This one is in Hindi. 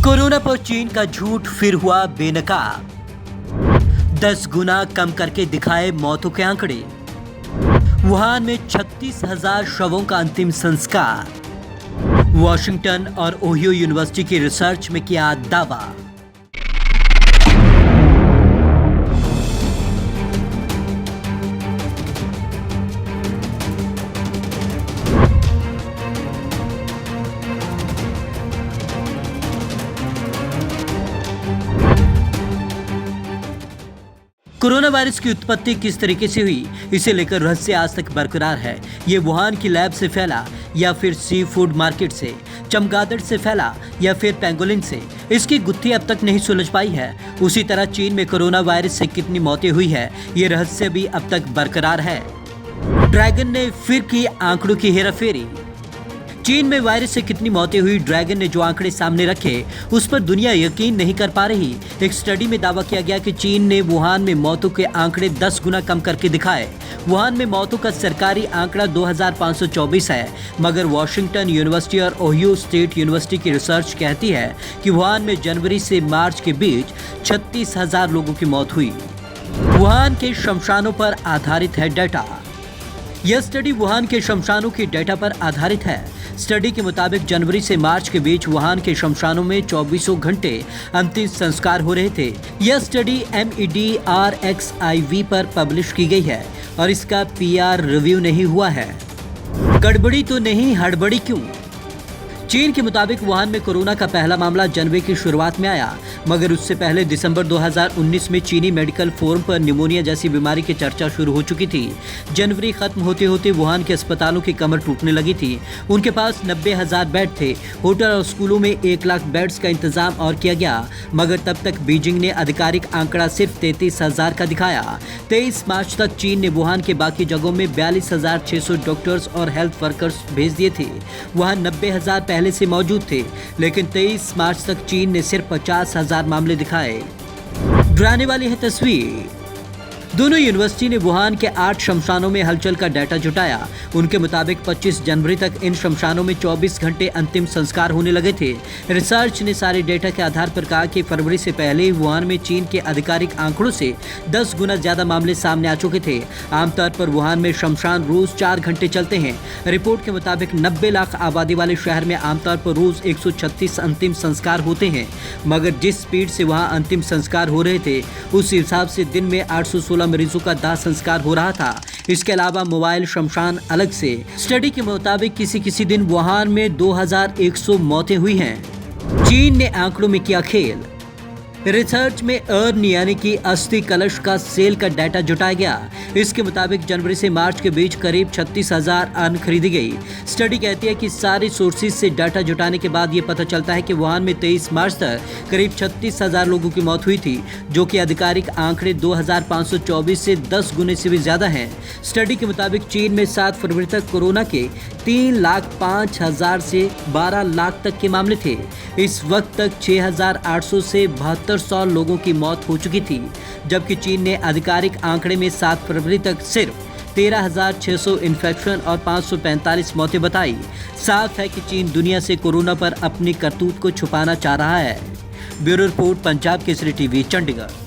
कोरोना पर चीन का झूठ फिर हुआ बेनकाब। 10 गुना कम करके दिखाए मौतों के आंकड़े। वुहान में 36,000 शवों का अंतिम संस्कार। वॉशिंगटन और ओहियो यूनिवर्सिटी की रिसर्च में किया दावा। कोरोना वायरस की उत्पत्ति किस तरीके से हुई, इसे लेकर रहस्य आज तक बरकरार है। ये वुहान की लैब से फैला या फिर सी फूड मार्केट से, चमगादड़ से फैला या फिर पेंगोलिन से, इसकी गुत्थी अब तक नहीं सुलझ पाई है। उसी तरह चीन में कोरोना वायरस से कितनी मौतें हुई है, ये रहस्य भी अब तक बरकरार है। ड्रैगन ने फिर की आंकड़ों की हेराफेरी। चीन में वायरस से कितनी मौतें हुई, ड्रैगन ने जो आंकड़े सामने रखे उस पर दुनिया यकीन नहीं कर पा रही। एक स्टडी में दावा किया गया कि चीन ने वुहान में मौतों के आंकड़े 10 गुना कम करके दिखाए। वुहान में मौतों का सरकारी आंकड़ा 2524 है, मगर वॉशिंगटन यूनिवर्सिटी और ओहियो स्टेट यूनिवर्सिटी की रिसर्च कहती है कि वुहान में जनवरी से मार्च के बीच 36,000 लोगों की मौत हुई। वुहान के शमशानों पर आधारित है डाटा। यह स्टडी वुहान के शमशानों के डेटा पर आधारित है। स्टडी के मुताबिक जनवरी से मार्च के बीच वुहान के शमशानों में 24 घंटे अंतिम संस्कार हो रहे थे। यह स्टडी MEDRXIV पर पब्लिश की गई है और इसका PR रिव्यू नहीं हुआ है। गड़बड़ी तो नहीं, हड़बड़ी क्यों? चीन के मुताबिक वुहान में कोरोना का पहला मामला जनवरी की शुरुआत में आया, मगर उससे पहले दिसंबर 2019 में चीनी मेडिकल फोरम पर निमोनिया जैसी बीमारी की चर्चा शुरू हो चुकी थी। जनवरी खत्म होते होते वुहान के अस्पतालों की कमर टूटने लगी थी। उनके पास 90,000 बेड थे। होटल और स्कूलों में 1 लाख बेड्स का इंतजाम और किया गया, मगर तब तक बीजिंग ने आधिकारिक आंकड़ा सिर्फ 33,000 का दिखाया। 23 मार्च तक चीन ने वुहान के बाकी जगहों में 42,600 डॉक्टर्स और हेल्थ वर्कर्स भेज दिए थे। वहाँ 90,000 पहले से मौजूद थे, लेकिन 23 मार्च तक चीन ने सिर्फ 50,000 मामले दिखाए। डराने वाली है तस्वीर। दोनों यूनिवर्सिटी ने वुहान के 8 शमशानों में हलचल का डाटा जुटाया। उनके मुताबिक 25 जनवरी तक इन शमशानों में 24 घंटे अंतिम संस्कार होने लगे थे। रिसर्च ने सारे डेटा के आधार पर कहा कि फरवरी से पहले ही वुहान में चीन के आधिकारिक आंकड़ों से 10 गुना ज्यादा मामले सामने आ चुके थे। आमतौर पर वुहान में शमशान रोज 4 घंटे चलते हैं। रिपोर्ट के मुताबिक 90 लाख आबादी वाले शहर में आमतौर पर रोज 136 अंतिम संस्कार होते हैं, मगर जिस स्पीड से वहाँ अंतिम संस्कार हो रहे थे उस हिसाब से दिन में 816 मरीजों का दाह संस्कार हो रहा था। इसके अलावा मोबाइल शमशान अलग से। स्टडी के मुताबिक किसी दिन वुहान में 2100 मौतें हुई हैं। चीन ने आंकड़ों में किया खेल। रिसर्च में अर्न यानी कि अस्थि कलश का सेल का डाटा जुटाया गया। इसके मुताबिक जनवरी से मार्च के बीच करीब 36,000 अर्न खरीदी गई। स्टडी कहती है कि सारी सोर्सेज से डाटा जुटाने के बाद ये पता चलता है कि वुहान में 23 मार्च तक करीब 36,000 लोगों की मौत हुई थी, जो कि आधिकारिक आंकड़े 2524 से 10 गुने से भी ज्यादा हैं। स्टडी के मुताबिक चीन में 7 फरवरी तक कोरोना के 3,05,000 से 12 लाख तक के मामले थे। इस वक्त तक 6,800 से 7200 लोगों की मौत हो चुकी थी, जबकि चीन ने आधिकारिक आंकड़े में 7 फरवरी तक सिर्फ 13,600 इन्फेक्शन और 545 मौतें बताई। साफ है कि चीन दुनिया से कोरोना पर अपनी करतूत को छुपाना चाह रहा है। Bureau report, Punjab Kesari TV, Chandigarh.